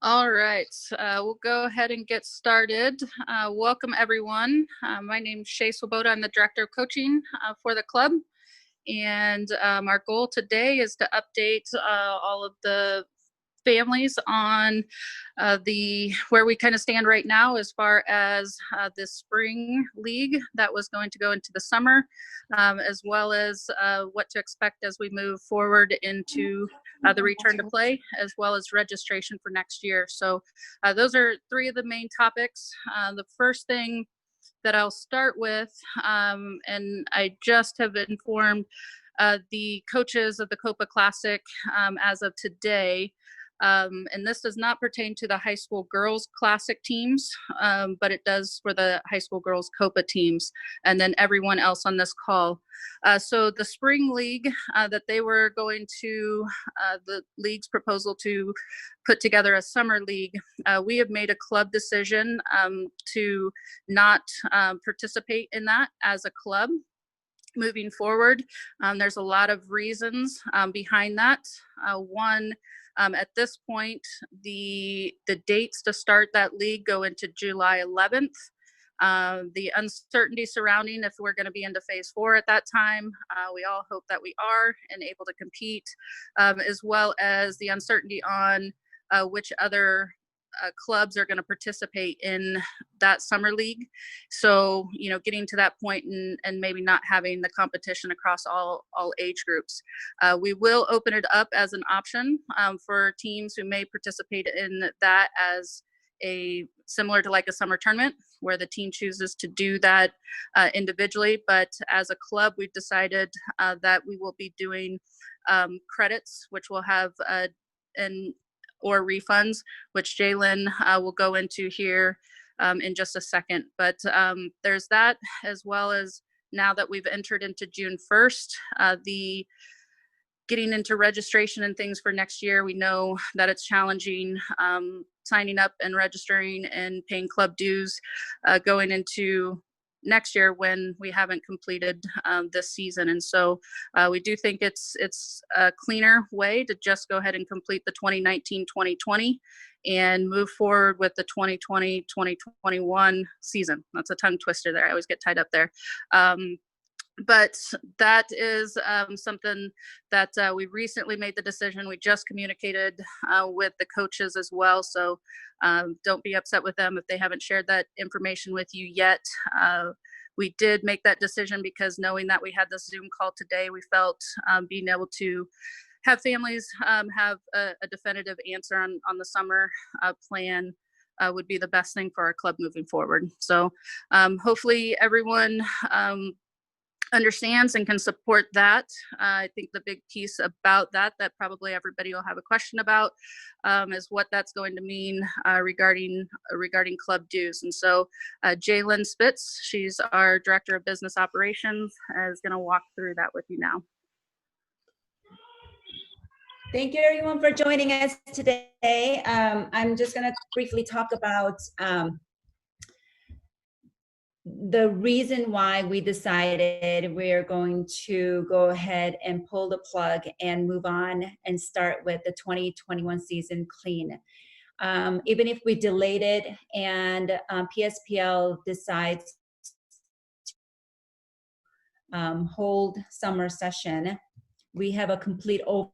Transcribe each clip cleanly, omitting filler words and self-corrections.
All right, we'll go ahead and get started. Welcome, everyone. My name is Shay Swoboda. I'm the Director of Coaching for the club. And our goal today is to update all of the families on where we kind of stand right now as far as the spring league that was going to go into the summer, as well as what to expect as we move forward into the return to play, as well as registration for next year. So those are three of the main topics. The first thing that I'll start with, and I just have informed the coaches of the Copa Classic as of today. And this does not pertain to the high school girls classic teams, but it does for the high school girls Copa teams, and then everyone else on this call. So the spring league that they were going to, the league's proposal to put together a summer league, we have made a club decision to not participate in that as a club moving forward. There's a lot of reasons behind that. One, at this point, the dates to start that league go into July 11th. The uncertainty surrounding if we're going to be into phase 4 at that time, we all hope that we are and able to compete, as well as the uncertainty on which other clubs are going to participate in that summer league. So, getting to that point and maybe not having the competition across all age groups. We will open it up as an option for teams who may participate in that as similar to like a summer tournament where the team chooses to do that individually. But as a club, we've decided that we will be doing credits, which will have or refunds, which Jalen will go into here in just a second. But there's that, as well as now that we've entered into June 1st, the getting into registration and things for next year. We know that it's challenging signing up and registering and paying club dues going into next year when we haven't completed this season. And so we do think it's a cleaner way to just go ahead and complete the 2019-2020 and move forward with the 2020-2021 season. That's a tongue twister there. I always get tied up there. But that is something that we recently made the decision. We just communicated with the coaches as well. So don't be upset with them if they haven't shared that information with you yet. We did make that decision because knowing that we had this Zoom call today, we felt being able to have families have a definitive answer on the summer plan would be the best thing for our club moving forward. So hopefully everyone understands and can support that. I think the big piece about that probably everybody will have a question about is what that's going to mean regarding club dues. And so Jalen Spitz, she's our Director of Business Operations, is going to walk through that with you now. Thank you everyone for joining us today. I'm just going to briefly talk about the reason why we decided we're going to go ahead and pull the plug and move on and start with the 2021 season clean. Even if we delayed it and PSPL decides to hold summer session, we have a complete overall.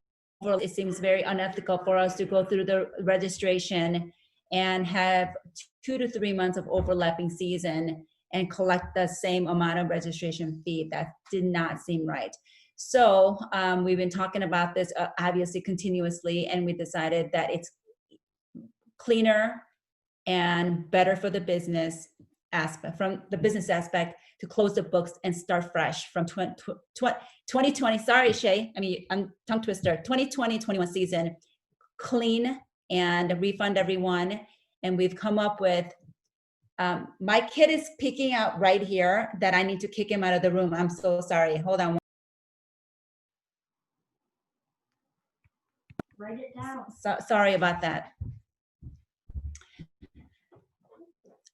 It seems very unethical for us to go through the registration and have 2 to 3 months of overlapping season and collect the same amount of registration fee. That did not seem right. So we've been talking about this obviously continuously, and we decided that it's cleaner and better for the business aspect, from the business aspect, to close the books and start fresh from 2020. Sorry, Shay. I'm tongue twister. 2020-21 season, clean and refund everyone. And we've come up with, my kid is peeking out right here that I need to kick him out of the room. I'm so sorry. Hold on. Write it down. Sorry about that.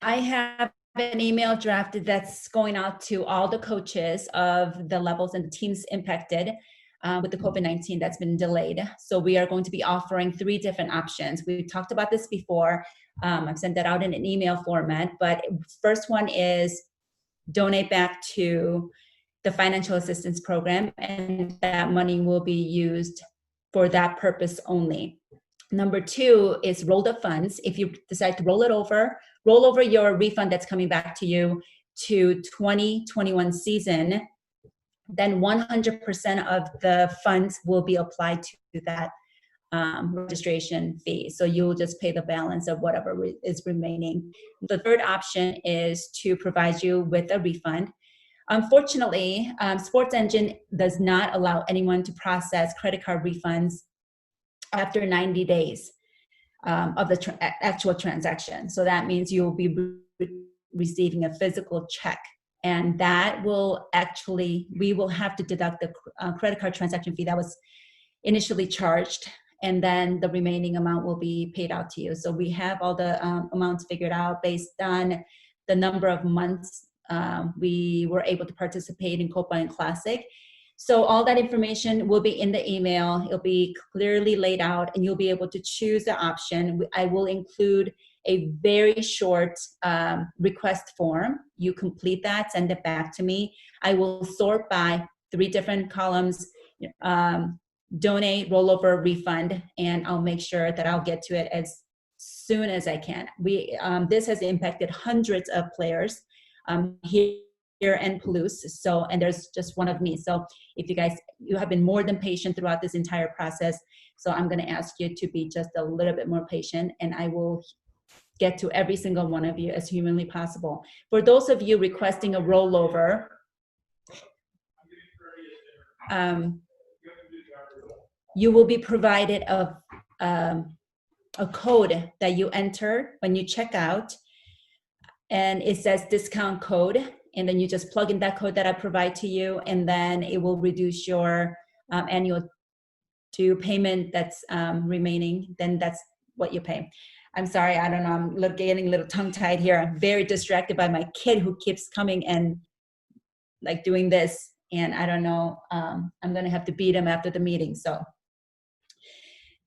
I have an email drafted that's going out to all the coaches of the levels and the teams impacted. with the COVID-19 that's been delayed. So we are going to be offering 3 different options. We talked about this before. I've sent that out in an email format, but first one is donate back to the financial assistance program, and that money will be used for that purpose only. Number 2 is roll the funds. If you decide to roll over your refund that's coming back to you to 2021 season, then 100% of the funds will be applied to that registration fee. So you'll just pay the balance of whatever is remaining. The third option is to provide you with a refund. Unfortunately, Sports Engine does not allow anyone to process credit card refunds after 90 days of the actual transaction. So that means you'll be receiving a physical check. And that will actually, we will have to deduct the credit card transaction fee that was initially charged, and then the remaining amount will be paid out to you. So we have all the amounts figured out based on the number of months we were able to participate in Copa and Classic. So all that information will be in the email. It'll be clearly laid out, and you'll be able to choose the option. I will include a very short request form. You complete that, send it back to me. I will sort by 3 different columns, donate, rollover, refund, and I'll make sure that I'll get to it as soon as I can. This has impacted hundreds of players here in Palouse. So, and there's just one of me. So if you have been more than patient throughout this entire process. So I'm going to ask you to be just a little bit more patient, and I will get to every single one of you as humanly possible. For those of you requesting a rollover, you will be provided a code that you enter when you check out, and it says discount code, and then you just plug in that code that I provide to you, and then it will reduce your annual due payment that's remaining. Then that's what you pay. I'm sorry, I don't know, I'm getting a little tongue-tied here. I'm very distracted by my kid who keeps coming and like doing this, and I don't know, I'm gonna have to beat him after the meeting. So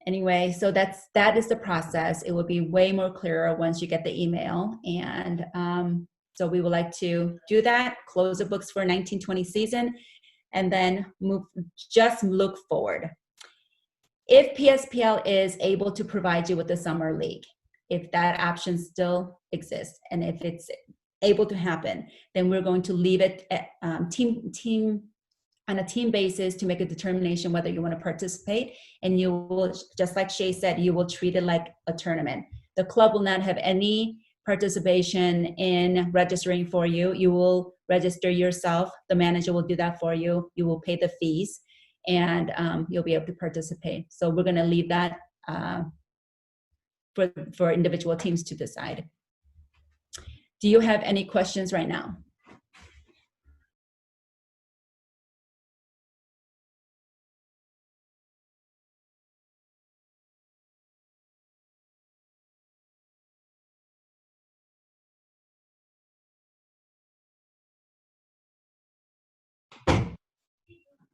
anyway, so that is the process. It will be way more clearer once you get the email. And so we would like to do that, close the books for 1920 season, and then just look forward. If PSPL is able to provide you with the summer league, if that option still exists, and if it's able to happen, then we're going to leave it at team on a team basis to make a determination whether you want to participate. And you will, just like Shay said, you will treat it like a tournament. The club will not have any participation in registering for you. You will register yourself. The manager will do that for you. You will pay the fees, and you'll be able to participate. So we're going to leave that for individual teams to decide. Do you have any questions right now?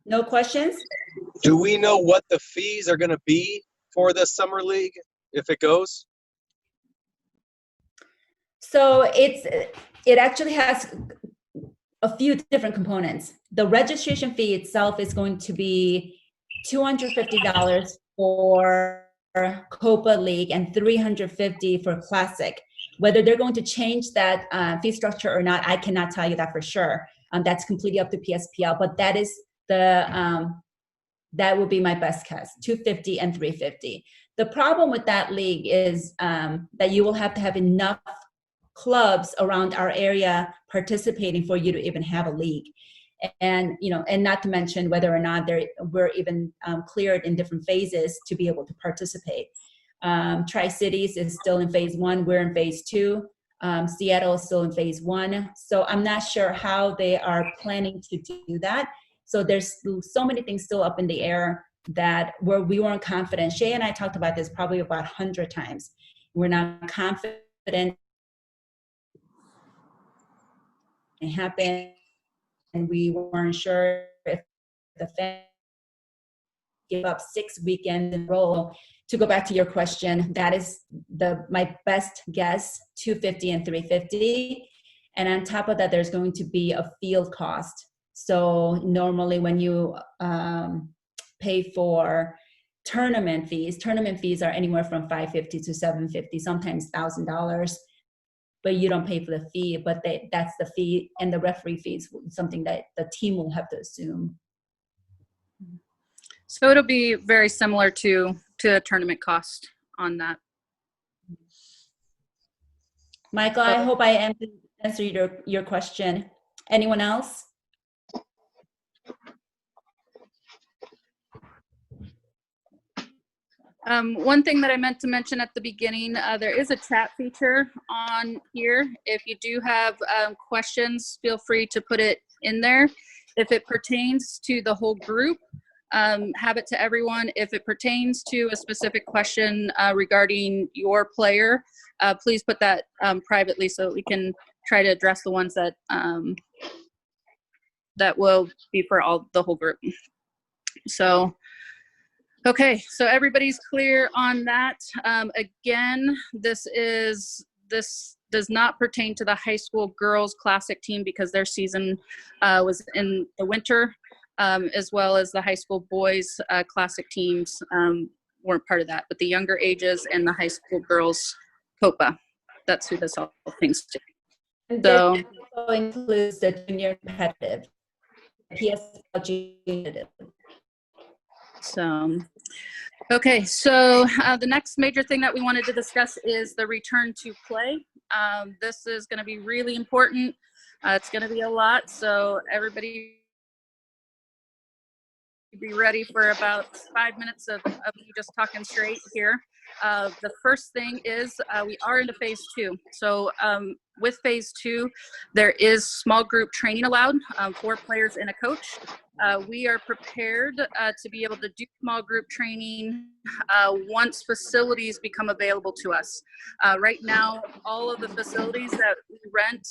No questions? Do we know what the fees are going to be for the summer league if it goes? So it actually has a few different components. The registration fee itself is going to be $250 for Copa League and $350 for Classic. Whether they're going to change that fee structure or not, I cannot tell you that for sure. That's completely up to PSPL, but that is that would be my best guess, $250 and $350. The problem with that league is that you will have to have enough clubs around our area participating for you to even have a league. And and not to mention whether or not we're even cleared in different phases to be able to participate. Tri-Cities is still in phase 1, we're in phase 2. Seattle is still in phase 1. So I'm not sure how they are planning to do that. So there's so many things still up in the air that we weren't confident. Shay and I talked about this probably about 100 times. We're not confident it happened, and we weren't sure if the give up 6 weekends in a row. To go back to your question, that is my best guess, $250 and $350. And on top of that, there's going to be a field cost. So normally when you pay for tournament fees are anywhere from $550 to $750, sometimes $1,000, but you don't pay for the fee, but that's the fee, and the referee fees, something that the team will have to assume. So it'll be very similar to a tournament cost on that. Michael, I hope I answered your question. Anyone else? One thing that I meant to mention at the beginning, there is a chat feature on here. If you do have questions, feel free to put it in there. If it pertains to the whole group, have it to everyone. If it pertains to a specific question regarding your player, please put that privately so we can try to address the ones that that will be for the whole group. So, okay, so everybody's clear on that. Again, this does not pertain to the high school girls classic team because their season was in the winter, as well as the high school boys classic teams weren't part of that. But the younger ages and the high school girls Copa, that's who this all pertains to. So this also includes the junior competitive, PSL junior. So, okay, so the next major thing that we wanted to discuss is the return to play. This is going to be really important. It's going to be a lot, so everybody be ready for about 5 minutes of me just talking straight here. The first thing is we are into phase 2. So with phase 2, there is small group training allowed, 4 players and a coach. We are prepared to be able to do small group training once facilities become available to us. Right now, all of the facilities that we rent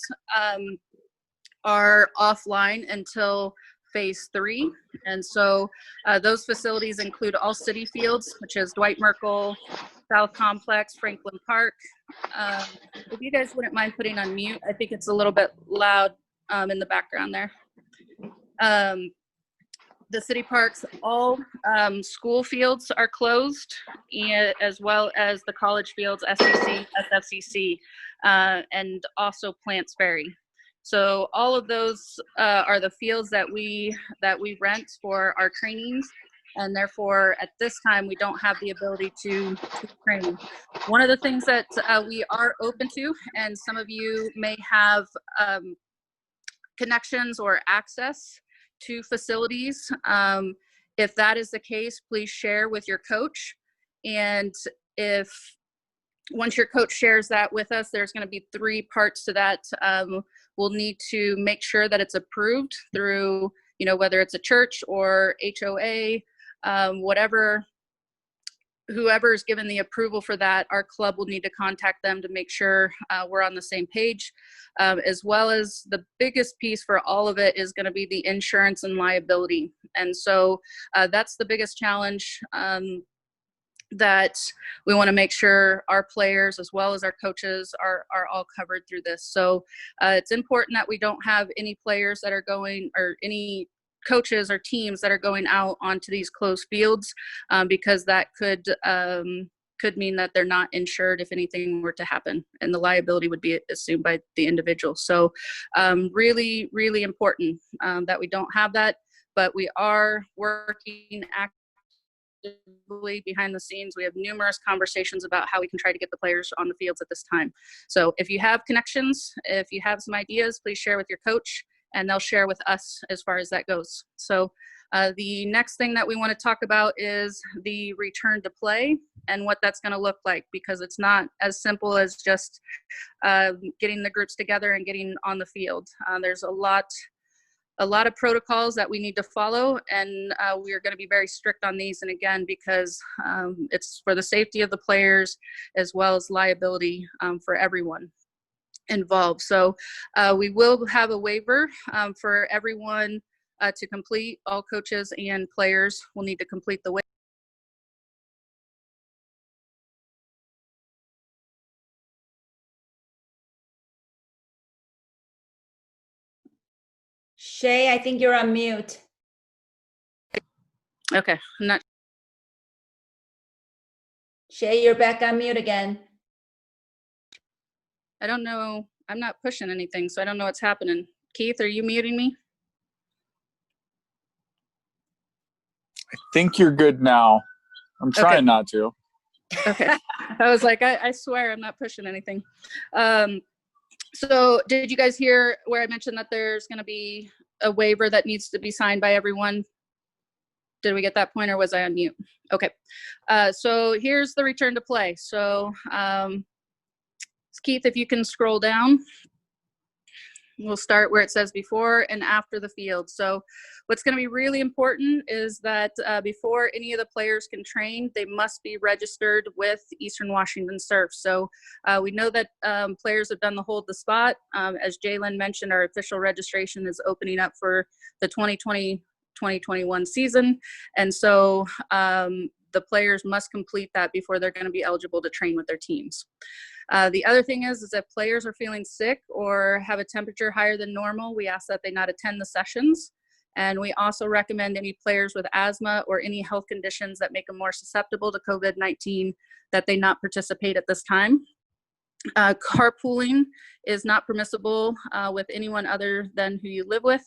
are offline until phase 3. And so those facilities include all city fields, which is Dwight Merkel, South Complex, Franklin Park. If you guys wouldn't mind putting on mute, I think it's a little bit loud in the background there. The city parks, all school fields are closed, as well as the college fields, SEC, SFCC, and also Plants Ferry. So all of those are the fields that we rent for our trainings, and therefore at this time we don't have the ability to train. One of the things that we are open to, and some of you may have connections or access to facilities. If that is the case, please share with your coach. And once your coach shares that with us, there's going to be 3 parts to that. We'll need to make sure that it's approved through, whether it's a church or HOA, whoever is given the approval for that, our club will need to contact them to make sure we're on the same page, as well as the biggest piece for all of it is going to be the insurance and liability. And so that's the biggest challenge that we want to make sure our players as well as our coaches are all covered through this. So it's important that we don't have any players that are going, or any coaches or teams that are going out onto these closed fields, because that could mean that they're not insured if anything were to happen, and the liability would be assumed by the individual. So really, really important that we don't have that, but we are working actively behind the scenes. We have numerous conversations about how we can try to get the players on the fields at this time. So if you have connections, if you have some ideas, please share with your coach, and they'll share with us as far as that goes. So the next thing that we want to talk about is the return to play and what that's going to look like, because it's not as simple as just getting the groups together and getting on the field. There's a lot of protocols that we need to follow, and we are going to be very strict on these. And again, because it's for the safety of the players as well as liability for everyone involved. So we will have a waiver for everyone to complete. All coaches and players will need to complete the waiver. Shay, I think you're on mute. Okay, I'm not. Shay, you're back on mute again. I don't know. I'm not pushing anything, so I don't know what's happening. Keith, are you muting me? I think you're good now. I'm trying not to. Okay. I was like, I swear I'm not pushing anything. So did you guys hear where I mentioned that there's going to be a waiver that needs to be signed by everyone? Did we get that point, or was I on mute? Okay. So here's the return to play. So Keith, if you can scroll down, we'll start where it says before and after the field. So what's going to be really important is that before any of the players can train, they must be registered with Eastern Washington Surf. So we know that players have done the hold the spot. As Jalen mentioned, our official registration is opening up for the 2020-2021 season. And so the players must complete that before they're going to be eligible to train with their teams. The other thing is if players are feeling sick or have a temperature higher than normal, we ask that they not attend the sessions. And we also recommend any players with asthma or any health conditions that make them more susceptible to COVID-19 that they not participate at this time. Carpooling is not permissible with anyone other than who you live with.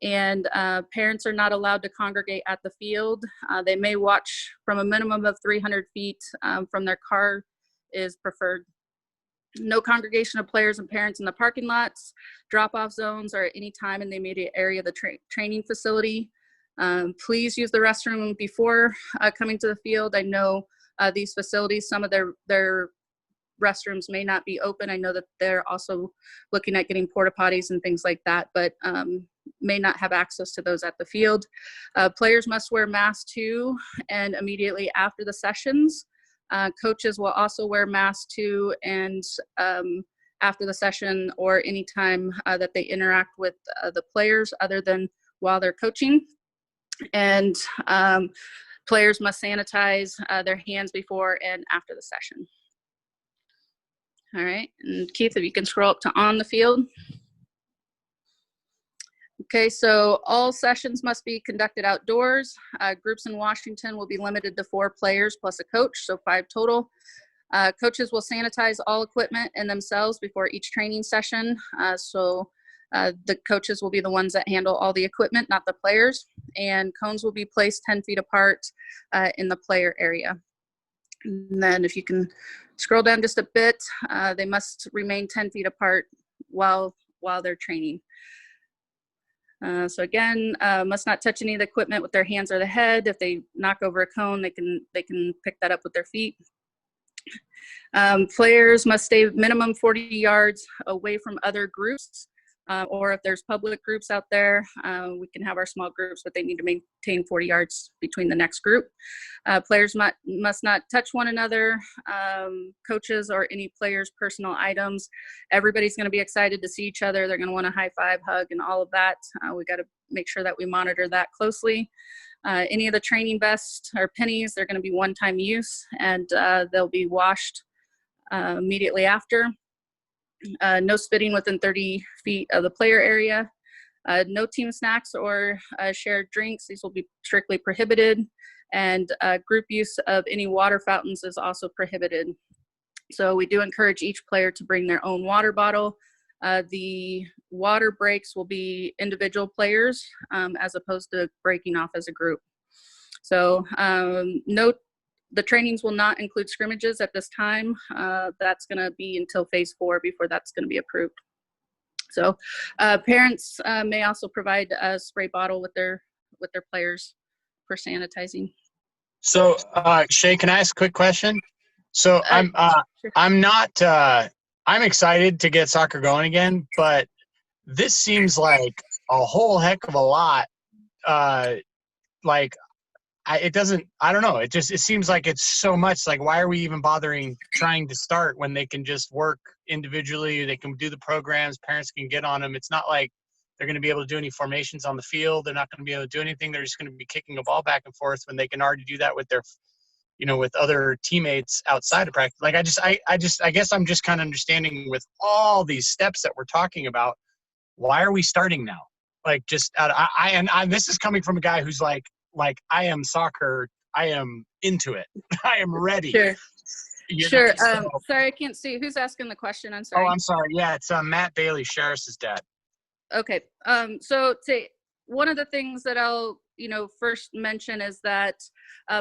And parents are not allowed to congregate at the field. They may watch from a minimum of 300 feet from their car is preferred. No congregation of players and parents in the parking lots, drop-off zones, or at any time in the immediate area of the training facility. Please use the restroom before coming to the field. I know these facilities, some of their restrooms may not be open. I know that they're also looking at getting porta potties and things like that, but may not have access to those at the field. Players must wear masks too, and immediately after the sessions. Coaches will also wear masks too, and after the session or anytime that they interact with the players other than while they're coaching. And players must sanitize their hands before and after the session. All right, and Keith, if you can scroll up to on the field. Okay, so all sessions must be conducted outdoors. Groups in Washington will be limited to 4 players plus a coach, so 5 total. Coaches will sanitize all equipment and themselves before each training session. So the coaches will be the ones that handle all the equipment, not the players. And cones will be placed 10 feet apart in the player area. And then if you can scroll down just a bit, they must remain 10 feet apart while they're training. So again, must not touch any of the equipment with their hands or the head. If they knock over a cone, they can pick that up with their feet. Players must stay minimum 40 yards away from other groups, or if there's public groups out there, we can have our small groups, but they need to maintain 40 yards between the next group. Players must not touch one another, coaches or any players' personal items. Everybody's going to be excited to see each other. They're going to want to high five, hug, and all of that. We got to make sure that we monitor that closely. Any of the training vests or pennies, they're going to be one-time use, and they'll be washed immediately after. No spitting within 30 feet of the player area. No team snacks or shared drinks. These will be strictly prohibited. And group use of any water fountains is also prohibited. So we do encourage each player to bring their own water bottle. The water breaks will be individual players as opposed to breaking off as a group. So note the trainings will not include scrimmages at this time. That's going to be until phase 4 before that's going to be approved. So parents may also provide a spray bottle with their players for sanitizing. So Shay, can I ask a quick question? So I'm excited to get soccer going again, but this seems like a whole heck of a lot. I don't know. It seems like it's so much. Like, why are we even bothering trying to start when they can just work individually? They can do the programs. Parents can get on them. It's not like they're going to be able to do any formations on the field. They're not going to be able to do anything. They're just going to be kicking a ball back and forth when they can already do that with their, with other teammates outside of practice. Like, I guess I'm just kind of understanding with all these steps that we're talking about, why are we starting now? Like just out of, and this is coming from a guy who's like I am soccer. I am into it. I am ready. Sure. You know, Sure. so- Sorry, I can't see. Who's asking the question? I'm oh, sorry. I'm sorry. Yeah, it's Matt Bailey, Sheriff's dad. Okay. So one of the things that I'll, first mention is that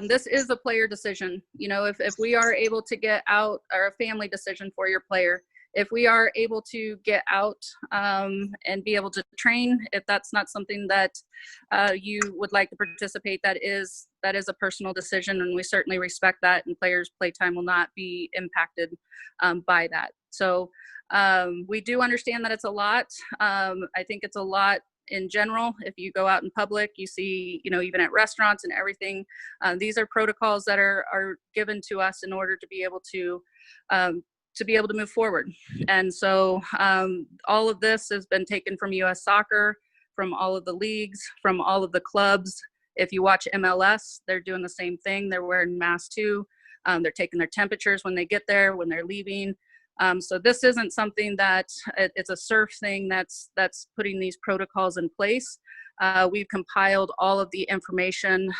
this is a player decision. If we are able to get out, or a family decision for your player, if we are able to get out and be able to train, if that's not something that you would like to participate, that is a personal decision, and we certainly respect that, and players' playtime will not be impacted by that. So we do understand that it's a lot. I think it's a lot in general. If you go out in public, you see, even at restaurants and everything, these are protocols that are given to us in order to be able to move forward. And so all of this has been taken from U.S. Soccer, from all of the leagues, from all of the clubs. If you watch MLS, they're doing the same thing. They're wearing masks too. They're taking their temperatures when they get there, when they're leaving. So this isn't something that it's a surf thing that's putting these protocols in place. We've compiled all of the information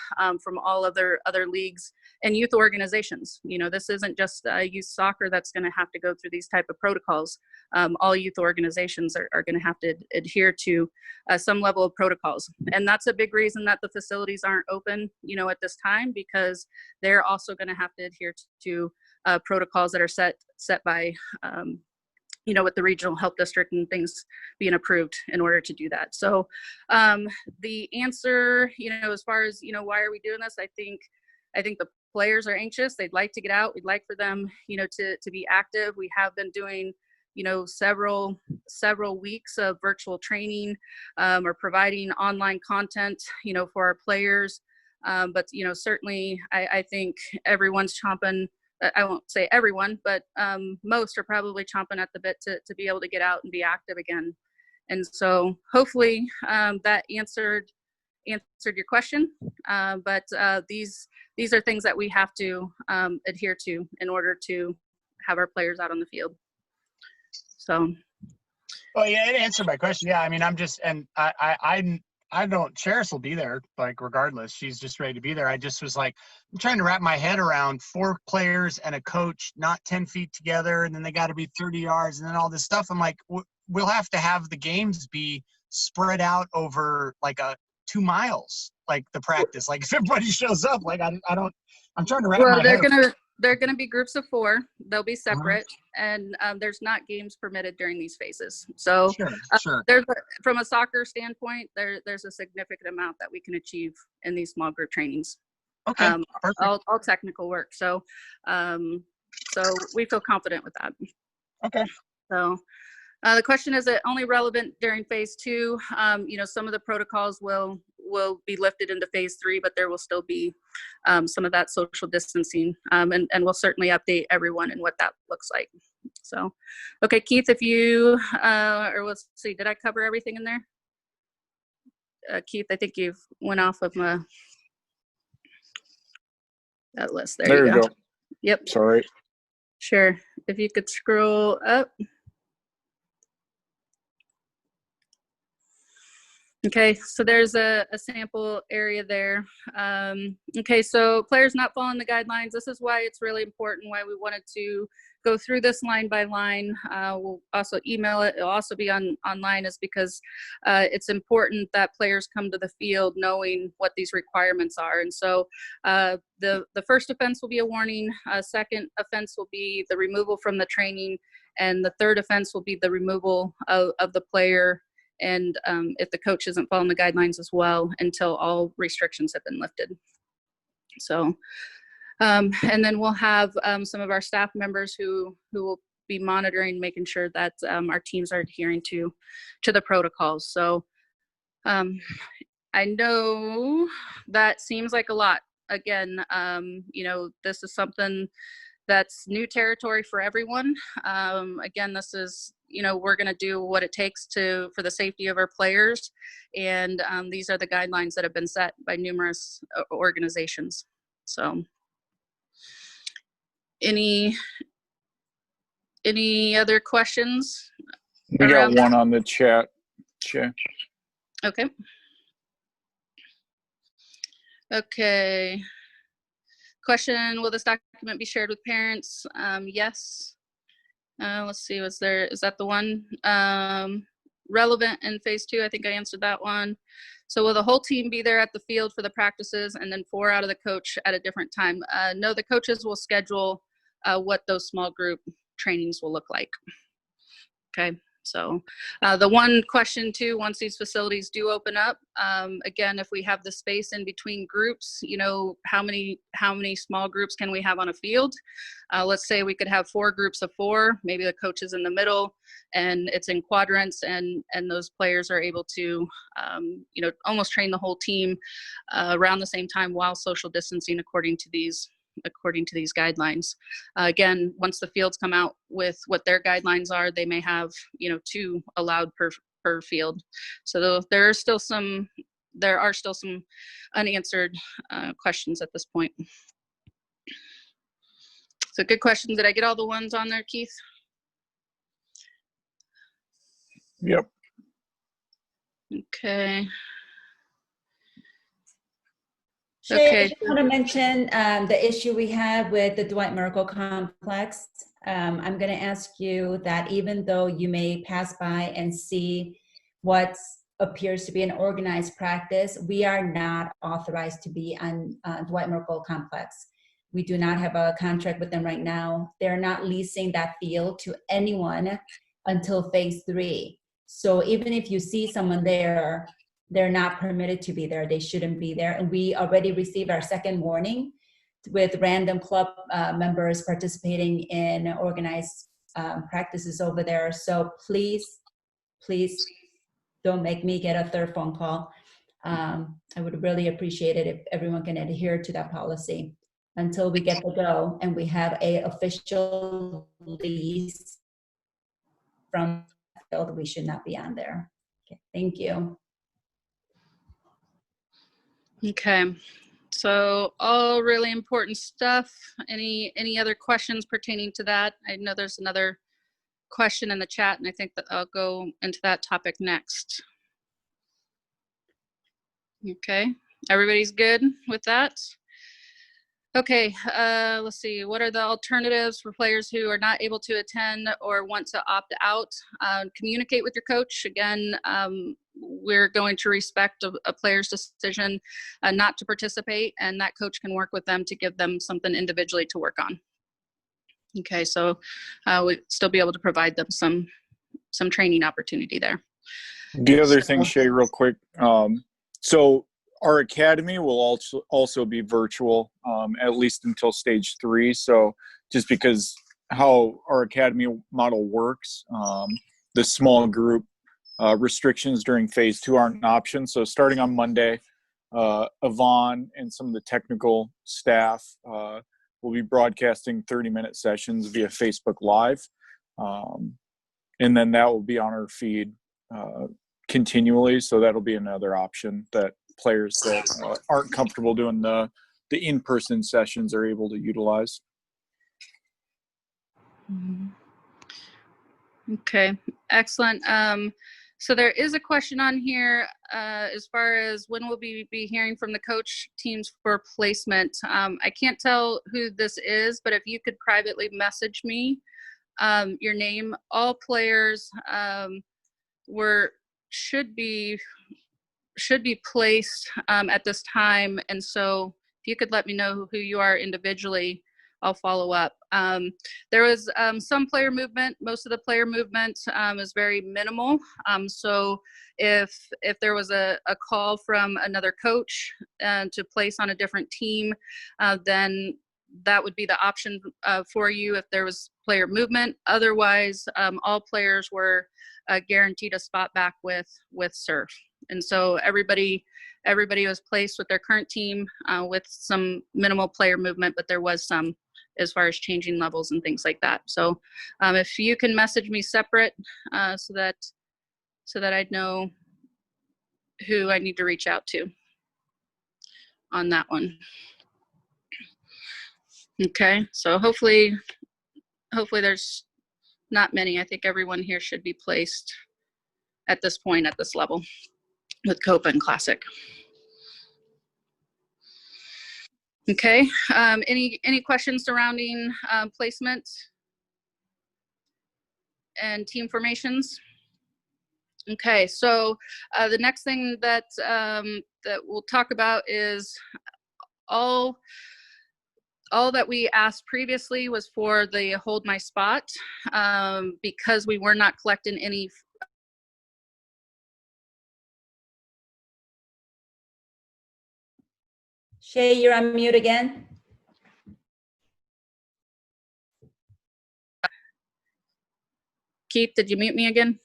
from all other leagues and youth organizations. This isn't just youth soccer that's going to have to go through these type of protocols. All youth organizations are going to have to adhere to some level of protocols. And that's a big reason that the facilities aren't open, at this time, because they're also going to have to adhere to protocols that are set by with the regional health district and things being approved in order to do that. So the answer, as far as, why are we doing this? I think the players are anxious. They'd like to get out. We'd like for them, to be active. We have been doing, several weeks of virtual training or providing online content, for our players. But, certainly I think everyone's chomping. I won't say everyone, but most are probably chomping at the bit to be able to get out and be active again. And so hopefully that answered your question. But these are things that we have to adhere to in order to have our players out on the field. So. Well, yeah, it answered my question. Yeah, I mean, I'm just, and I don't, Cheris will be there, like, regardless. She's just ready to be there. I just was like, I'm trying to wrap my head around 4 players and a coach not 10 feet together, and then they got to be 30 yards, and then all this stuff. I'm like, we'll have to have the games be spread out over like 2 miles, like the practice. Like, if everybody shows up, like, I'm trying to wrap my head around. They're going to be groups of 4. They'll be separate, and there's not games permitted during these phases. So Sure. From a soccer standpoint, there's a significant amount that we can achieve in these small group trainings. Okay, perfect. All technical work. So we feel confident with that. Okay. So the question, is it only relevant during phase 2? Some of the protocols will be lifted into phase 3, but there will still be some of that social distancing, and we'll certainly update everyone in what that looks like. So, okay, Keith, if you, or let's see, did I cover everything in there? Keith, I think you've went off of that list. There you go. Yep. Sorry. Sure. If you could scroll up. Okay, so there's a sample area there. Okay, so players not following the guidelines. This is why it's really important, why we wanted to go through this line by line. We'll also email it. It'll also be online, is because it's important that players come to the field knowing what these requirements are. And so the first offense will be a warning. Second offense will be the removal from the training. And the third offense will be the removal of the player, and if the coach isn't following the guidelines as well, until all restrictions have been lifted. So, and then we'll have some of our staff members who will be monitoring, making sure that our teams are adhering to the protocols. So I know that seems like a lot. Again, this is something that's new territory for everyone. Again, this is, we're going to do what it takes for the safety of our players. And these are the guidelines that have been set by numerous organizations. So any other questions? We got one on the chat. Okay. Okay. Question, will this document be shared with parents? Yes. Let's see, is that the one? Relevant in phase 2, I think I answered that one. So will the whole team be there at the field for the practices and then 4 out of the coach at a different time? No, the coaches will schedule what those small group trainings will look like. Okay. So the one question too, once these facilities do open up, again, if we have the space in between groups, you know, how many small groups can we have on a field? Let's say we could have 4 groups of 4, maybe the coach is in the middle and it's in quadrants, and those players are able to, you know, almost train the whole team around the same time while social distancing according to these guidelines. Again, once the fields come out with what their guidelines are, they may have, you know, 2 allowed per field. So there are still some unanswered questions at this point. So good question. Did I get all the ones on there, Keith? Yep. Shay, Okay. I just want to mention the issue we have with the Dwight Merkle complex. I'm going to ask you that even though you may pass by and see what appears to be an organized practice, we are not authorized to be on Dwight Merkle complex. We do not have a contract with them right now. They're not leasing that field to anyone until phase 3. So even if you see someone there, they're not permitted to be there. They shouldn't be there. And we already received our second warning with random club members participating in organized practices over there. So please don't make me get a third phone call. I would really appreciate it if everyone can adhere to that policy until we get the go and we have a official lease from the field. We should not be on there. Okay, thank you. Okay, so all really important stuff. Any other questions pertaining to that? I know there's another question in the chat, and I think that I'll go into that topic next. Okay, everybody's good with that? Okay, let's see. What are the alternatives for players who are not able to attend or want to opt out? Communicate with your coach. Again, we're going to respect a player's decision not to participate, and that coach can work with them to give them something individually to work on. Okay, so we'd still be able to provide them some training opportunity there. The other thing, Shay, real quick. So our academy will also be virtual, at least until stage 3. So just because how our academy model works, the small group restrictions during phase 2 aren't an option. So starting on Monday, Yvonne and some of the technical staff will be broadcasting 30-minute sessions via Facebook Live. And then that will be on our feed continually. So that'll be another option that players that aren't comfortable doing the in-person sessions are able to utilize. Okay, excellent. So there is a question on here as far as when we'll be hearing from the coach teams for placement. I can't tell who this is, but if you could privately message me your name. All players should be placed at this time, and so if you could let me know who you are individually, I'll follow up. There was some player movement. Most of the player movement is very minimal. So if there was a call from another coach to place on a different team, then that would be the option for you if there was player movement. Otherwise, all players were guaranteed a spot back with Surf. And so everybody was placed with their current team with some minimal player movement, but there was some as far as changing levels and things like that. So if you can message me separate so that I'd know who I need to reach out to on that one. Okay, so hopefully there's not many. I think everyone here should be placed at this point at this level. with Copa and Classic. Okay, any questions surrounding placement and team formations? Okay, so the next thing that that we'll talk about is all that we asked previously was for the hold my spot, because we were not collecting any. Shay, you're on mute again. Keith, did you mute me again?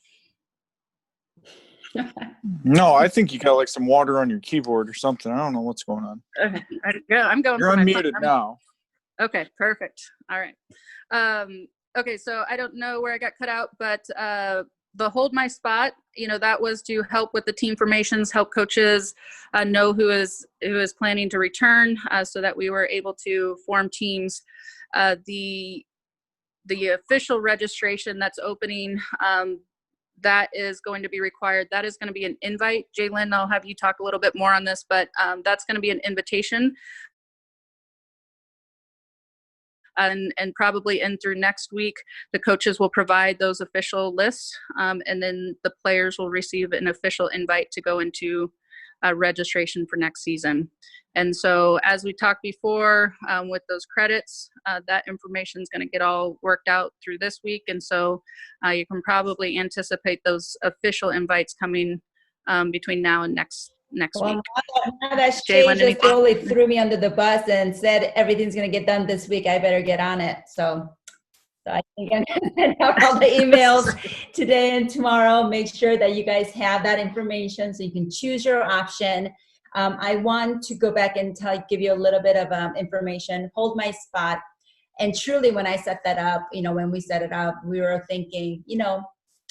No, I think you got like some water on your keyboard or something. I don't know what's going on. Okay, I'm going. You're for my unmuted phone. now. Okay, perfect. All right. Okay, so I don't know where I got cut out, but the hold my spot, that was to help with the team formations, help coaches know who is planning to return, so that we were able to form teams. The official registration that's opening, that is going to be required. That is going to be an invite. Jalen, I'll have you talk a little bit more on this, but that's going to be an invitation. And probably in through next week, the coaches will provide those official lists, and then the players will receive an official invite to go into registration for next season. And so, as we talked before, with those credits, that information is going to get all worked out through this week. And so you can probably anticipate those official invites coming between now and next Well, week. now that Shay Jalen, just totally threw me under the bus and said everything's going to get done this week, I better get on it. So I think I'm going to send out all the emails today and tomorrow. Make sure that you guys have that information so you can choose your option. I want to go back and give you a little bit of information. Hold my spot. And truly, when I set that up, when we set it up, we were thinking,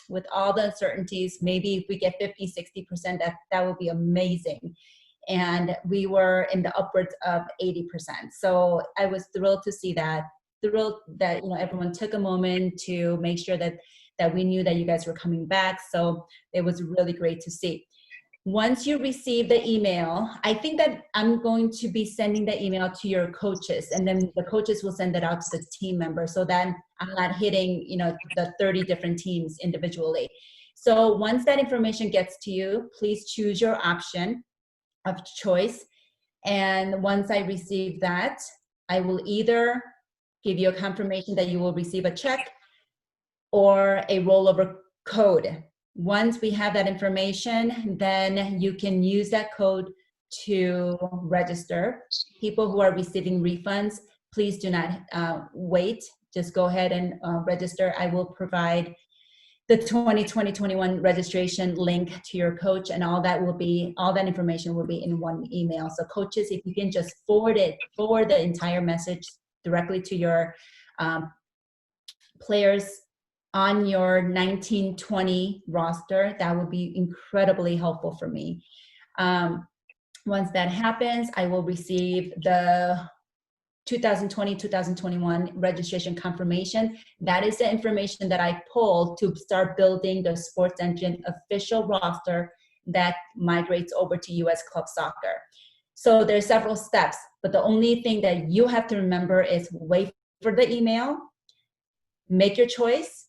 with all the uncertainties, maybe if we get 50, 60%, that would be amazing. And we were in the upwards of 80%. So I was thrilled to see that, thrilled that, everyone took a moment to make sure that we knew that you guys were coming back. So it was really great to see. Once you receive the email, I think that I'm going to be sending the email to your coaches, and then the coaches will send it out to the team members, so that I'm not hitting, the 30 different teams individually. So once that information gets to you, please choose your option of choice. And once I receive that, I will either give you a confirmation that you will receive a check or a rollover code. Once we have that information, then you can use that code to register. People who are receiving refunds, please do not wait. Just go ahead and register. I will provide the 2020-21 registration link to your coach, and all that information will be in one email. So coaches, if you can just forward the entire message directly to your players on your 19-20 roster, that would be incredibly helpful for me. Once that happens, I will receive the 2020-2021 registration confirmation. That is the information that I pulled to start building the Sports Engine official roster that migrates over to US Club Soccer. So there's several steps, but the only thing that you have to remember is wait for the email, make your choice,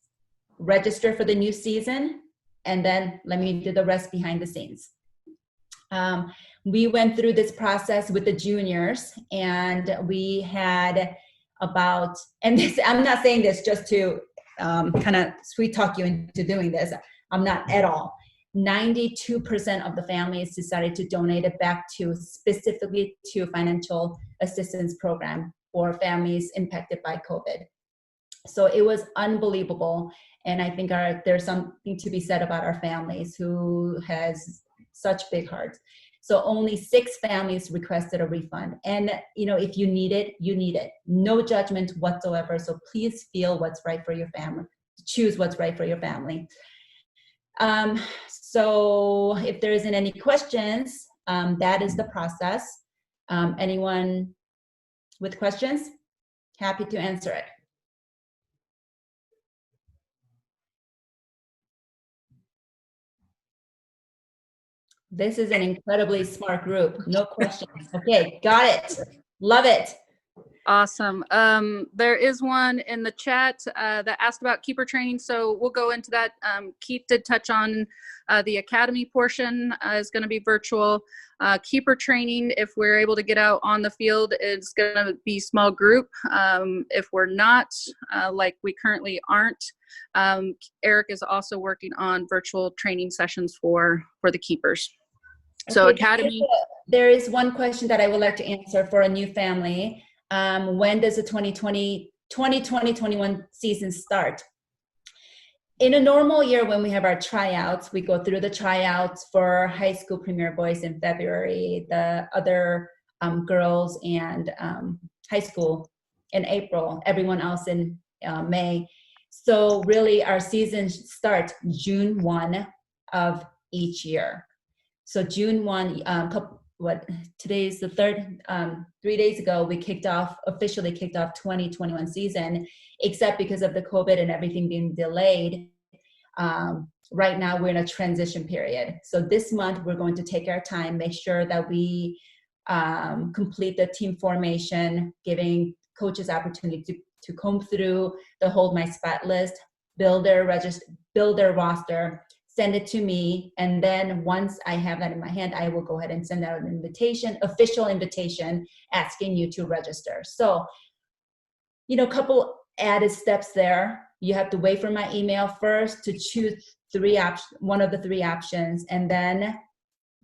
register for the new season, and then let me do the rest behind the scenes. We went through this process with the juniors, and we had about, and this, I'm not saying this just to kind of sweet talk you into doing this. I'm not at all. 92% of the families decided to donate it back to specifically to financial assistance program for families impacted by COVID. So it was unbelievable. And I think there's something to be said about our families who has such big hearts. So only 6 families requested a refund. And if you need it, you need it. No judgment whatsoever. So please feel what's right for your family. Choose what's right for your family. So if there isn't any questions, that is the process. Anyone with questions? Happy to answer it. This is an incredibly smart group. No question. Okay, got it. Love it. Awesome. There is one in the chat that asked about keeper training, so we'll go into that. Keith did touch on the academy portion is going to be virtual. Keeper training, if we're able to get out on the field, is going to be small group. If we're not, like we currently aren't, Eric is also working on virtual training sessions for the keepers. So Okay, academy. there is one question that I would like to answer for a new family. When does the 2020-21 season start? In a normal year, when we have our tryouts, we go through the tryouts for high school premier boys in February, the other girls and high school in April, everyone else in May. So really our season starts June 1 of each year. So June 1, today is the third, 3 days ago, we officially kicked off 2021 season, except because of the COVID and everything being delayed. Right now we're in a transition period. So this month we're going to take our time, make sure that we complete the team formation, giving coaches opportunity to comb through the Hold My Spot list, build their roster, send it to me, and then once I have that in my hand, I will go ahead and send out an official invitation, asking you to register. So, a couple added steps there. You have to wait for my email first to choose one of the three options, and then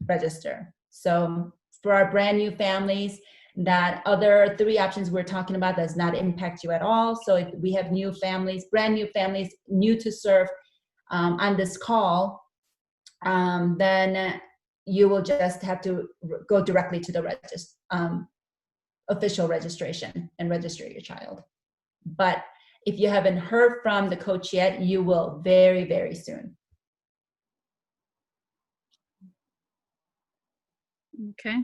register. So for our brand new families, that other three options we're talking about does not impact you at all. So if we have new families, brand new families, new to serve, on this call, then you will just have to go directly to the official registration and register your child. But if you haven't heard from the coach yet, you will very, very soon. Okay.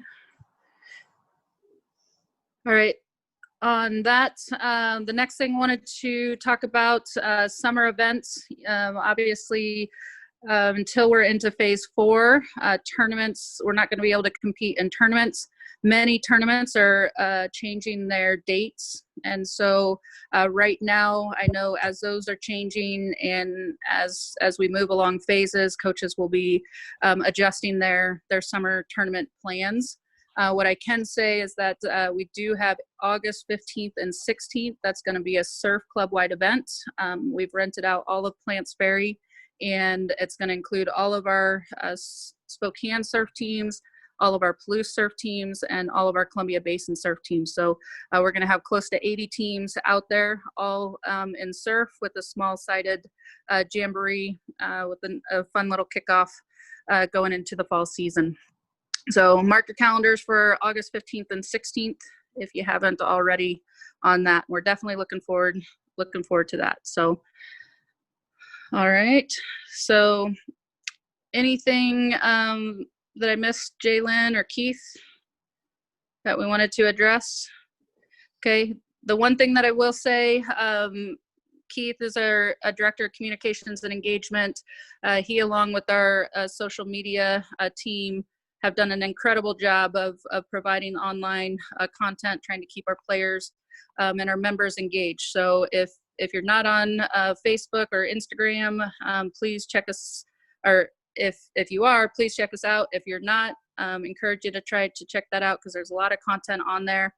All right. On that, the next thing I wanted to talk about summer events. Obviously, until we're into phase 4, tournaments, we're not going to be able to compete in tournaments. Many tournaments are changing their dates. And so right now, I know as those are changing and as we move along phases, coaches will be adjusting their summer tournament plans. What I can say is that we do have August 15th and 16th. That's going to be a surf club-wide event. We've rented out all of Plants Ferry, and it's going to include all of our Spokane surf teams, all of our Palouse surf teams, and all of our Columbia Basin surf teams. So we're going to have close to 80 teams out there, all in surf, with a small-sided jamboree with a fun little kickoff going into the fall season. So mark your calendars for August 15th and 16th if you haven't already on that. We're definitely looking forward to that. So, all right. So anything that I missed, Jalen or Keith, that we wanted to address? Okay. The one thing that I will say, Keith is our director of communications and engagement. He, along with our social media team, have done an incredible job of providing online content, trying to keep our players and our members engaged. So if you're not on Facebook or Instagram, please check us, or if you are, please check us out. If you're not, encourage you to try to check that out, because there's a lot of content on there.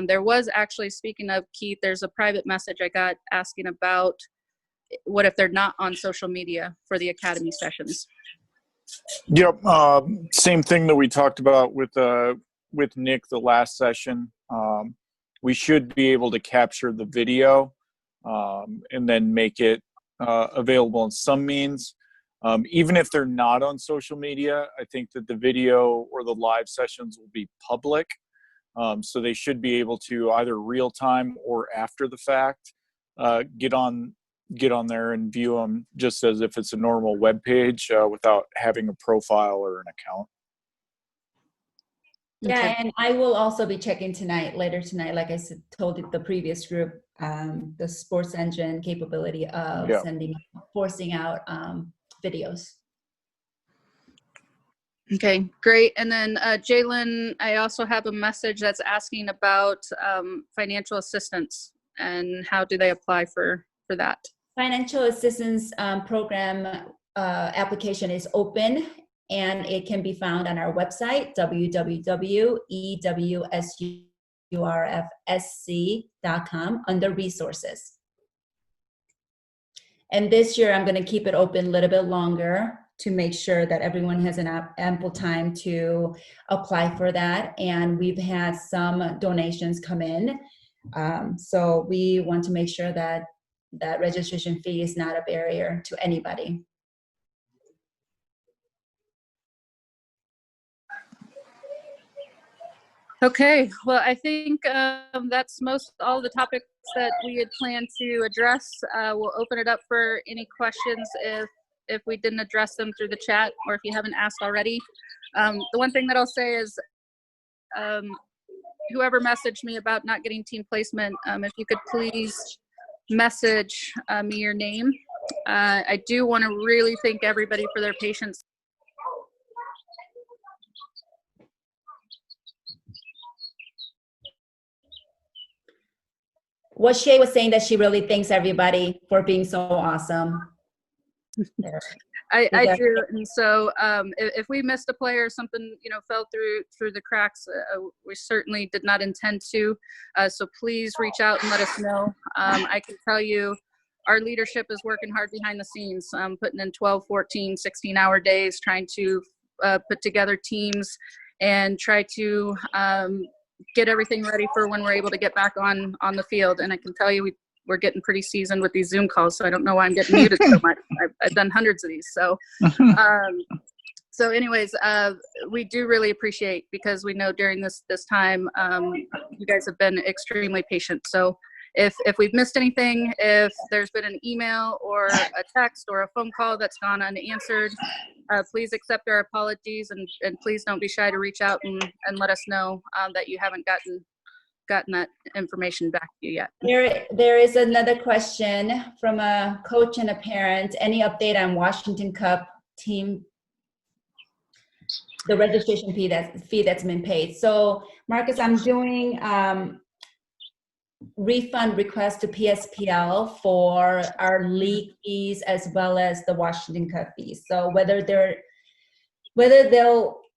There was actually, speaking of Keith, there's a private message I got asking about what if they're not on social media for the academy sessions. Yep. Same thing that we talked about with Nick the last session. We should be able to capture the video and then make it available in some means. Even if they're not on social media, I think that the video or the live sessions will be public. So they should be able to either real time or after the fact get on there and view them just as if it's a normal web page without having a profile or an account. Yeah, Okay. and I will also be checking later tonight, like I told the previous group, the Sports Engine capability of forcing out videos. Okay, great. And then Jalen, I also have a message that's asking about financial assistance and how do they apply for that? Financial assistance program application is open, and it can be found on our website, www.ewsurfsc.com, under resources. And this year, I'm going to keep it open a little bit longer to make sure that everyone has an ample time to apply for that. And we've had some donations come in. So we want to make sure that that registration fee is not a barrier to anybody. Okay, well, I think that's all the topics that we had planned to address. We'll open it up for any questions if we didn't address them through the chat, or if you haven't asked already. The one thing that I'll say is whoever messaged me about not getting team placement, if you could please message me your name. I do want to really thank everybody for their patience. What Shay was saying, that she really thanks everybody for being so awesome. I do, and so if we missed a player or something, fell through the cracks, we certainly did not intend to. So please reach out and let us know. I can tell you, our leadership is working hard behind the scenes, putting in 12, 14, 16-hour days, trying to put together teams and try to get everything ready for when we're able to get back on the field. And I can tell you, we're getting pretty seasoned with these Zoom calls, so I don't know why I'm getting muted so much. I've done hundreds of these. So, so anyways, we do really appreciate, because we know during this time, you guys have been extremely patient. So if we've missed anything, if there's been an email or a text or a phone call that's gone unanswered, please accept our apologies, and please don't be shy to reach out and let us know that you haven't gotten that information back to you yet. There is another question from a coach and a parent. Any update on Washington Cup team, the registration fee that's been paid? So Marcus, I'm doing refund request to PSPL for our league fees as well as the Washington Cup fees. So whether they'll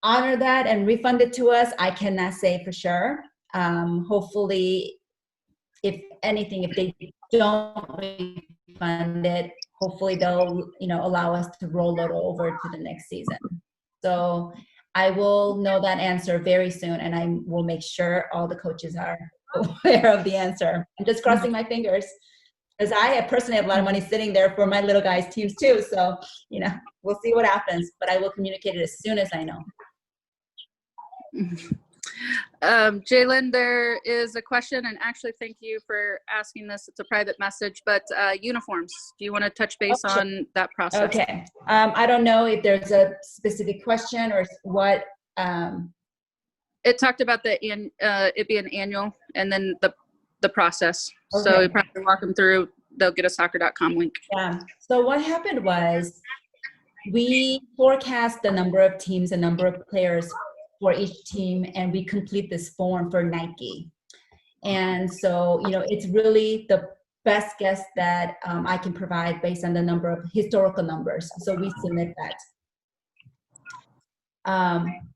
honor that and refund it to us, I cannot say for sure. Hopefully, if anything, if they don't refund it, hopefully they'll allow us to roll it over to the next season. So I will know that answer very soon, and I will make sure all the coaches are aware of the answer. I'm just crossing my fingers, because I personally have a lot of money sitting there for my little guys' teams too. So we'll see what happens, but I will communicate it as soon as I know. Jalen, there is a question, and actually thank you for asking this. It's a private message, but uniforms, do you want to touch base on that process? Okay. I don't know if there's a specific question or what. It talked about it being annual, and then the process. Okay. So you probably walk them through. They'll get a soccer.com link. Yeah. So what happened was, we forecast the number of teams, the number of players for each team, and we complete this form for Nike. And so, it's really the best guess that I can provide based on the number of historical numbers. So we submit that.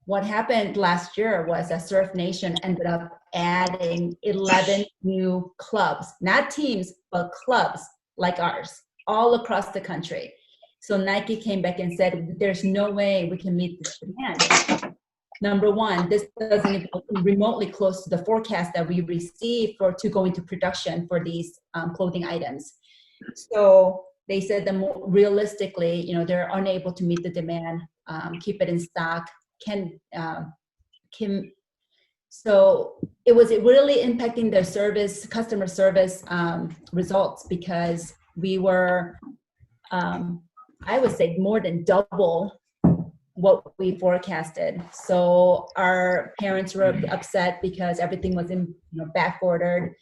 What happened last year was that Surf Nation ended up adding 11 new clubs, not teams, but clubs like ours, all across the country. So Nike came back and said, there's no way we can meet this demand. Number one, this doesn't even remotely close to the forecast that we received to go into production for these clothing items. So they said that more realistically, they're unable to meet the demand, keep it in stock. So it was really impacting their customer service results, because we were, I would say, more than double what we forecasted. So our parents were upset because everything was back ordered.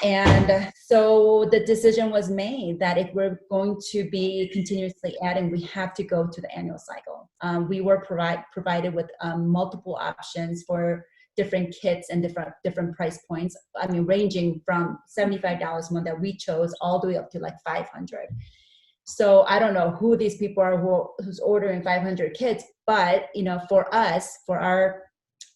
And so the decision was made that if we're going to be continuously adding, we have to go to the annual cycle. We were provided with multiple options for different kits and different price points. I mean, ranging from $75 one that we chose all the way up to like 500. So I don't know who these people are who's ordering 500 kits, but for us, for our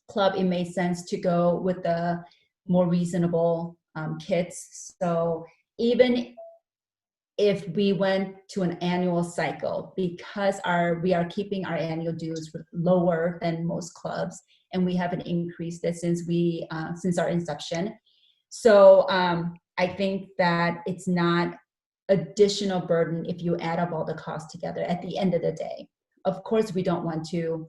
club, it made sense to go with the more reasonable kits. So even if we went to an annual cycle, because we are keeping our annual dues lower than most clubs, and we haven't increased it since our inception. So I think that it's not additional burden if you add up all the costs together at the end of the day. Of course, we don't want to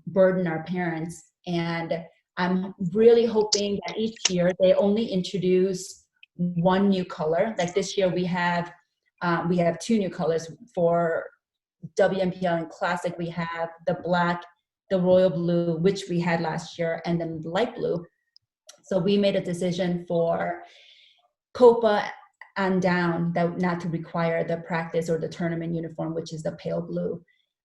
burden our parents, and I'm really hoping that each year they only introduce one new color. Like this year we have two new colors for WMPL and Classic. We have the black, the royal blue, which we had last year, and then the light blue. So we made a decision for Copa and down that not to require the practice or the tournament uniform, which is the pale blue.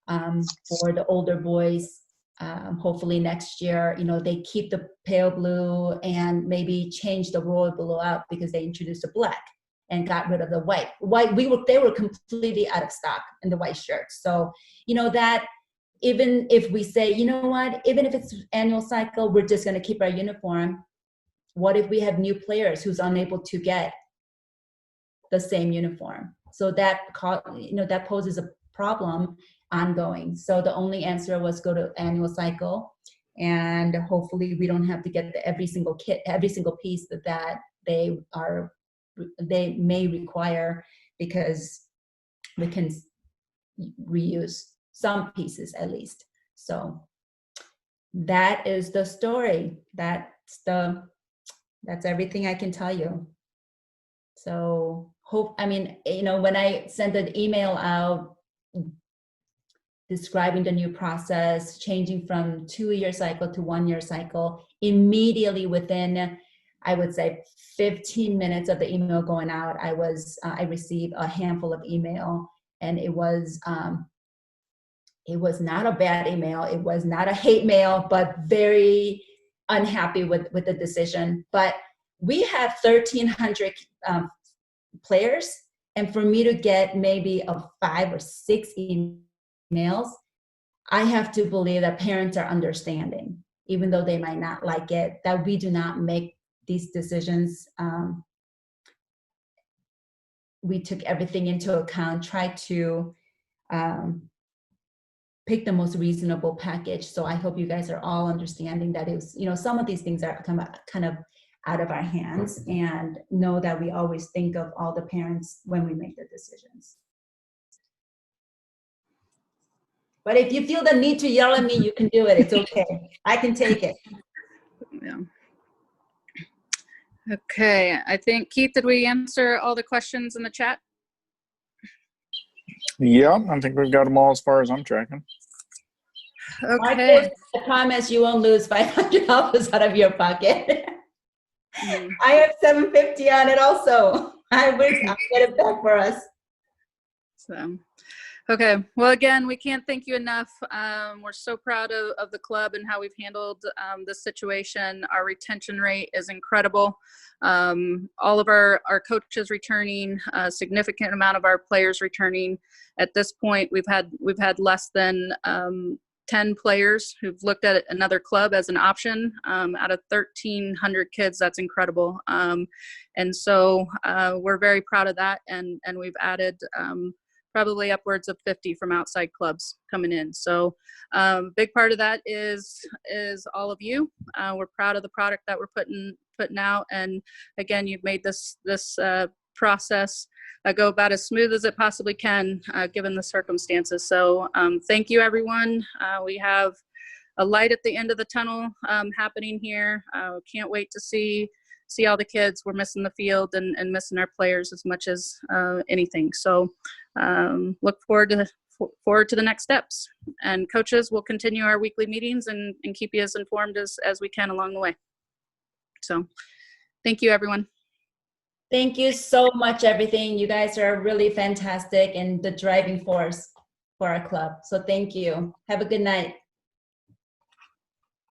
For the older boys, hopefully next year, they keep the pale blue and maybe change the royal blue out because they introduced the black and got rid of the white. They were completely out of stock in the white shirts. So, that even if we say, even if it's annual cycle, we're just going to keep our uniform. What if we have new players who's unable to get the same uniform? So that poses a problem ongoing. So the only answer was go to annual cycle, and hopefully we don't have to get every single piece that they may require, because we can reuse some pieces at least. So that is the story. That's everything I can tell you. So when I sent an email out describing the new process, changing from 2-year cycle to 1-year cycle, immediately within, I would say 15 minutes of the email going out, I received a handful of email, and it was not a bad email. It was not a hate mail, but very unhappy with the decision. But we have 1,300 players, and for me to get maybe 5 or 6 emails, I have to believe that parents are understanding, even though they might not like it, that we do not make these decisions. We took everything into account, tried to pick the most reasonable package. So I hope you guys are all understanding that it's, some of these things are kind of out of our hands, and know that we always think of all the parents when we make the decisions. But if you feel the need to yell at me, you can do it. It's okay. I can take it. Yeah. Okay. I think, Keith, did we answer all the questions in the chat? Yeah, I think we've got them all as far as I'm tracking. Okay. I promise you won't lose $500 out of your pocket. I have $750 on it also. I'll get it back for us. So, okay. Well, again, we can't thank you enough. We're so proud of the club and how we've handled this situation. Our retention rate is incredible. All of our coaches returning, a significant amount of our players returning. At this point, we've had less than 10 players who've looked at another club as an option out of 1,300 kids. That's incredible. And so we're very proud of that. And we've added probably upwards of 50 from outside clubs coming in. So big part of that is all of you. We're proud of the product that we're putting out. And again, you've made this process go about as smooth as it possibly can, given the circumstances. So thank you, everyone. We have a light at the end of the tunnel happening here. Can't wait to see all the kids. We're missing the field and missing our players as much as anything. So look forward to the next steps. And coaches, will continue our weekly meetings and keep you as informed as we can along the way. So thank you, everyone. Thank you so much, everything. You guys are really fantastic and the driving force. for our club. So thank you. Have a good night.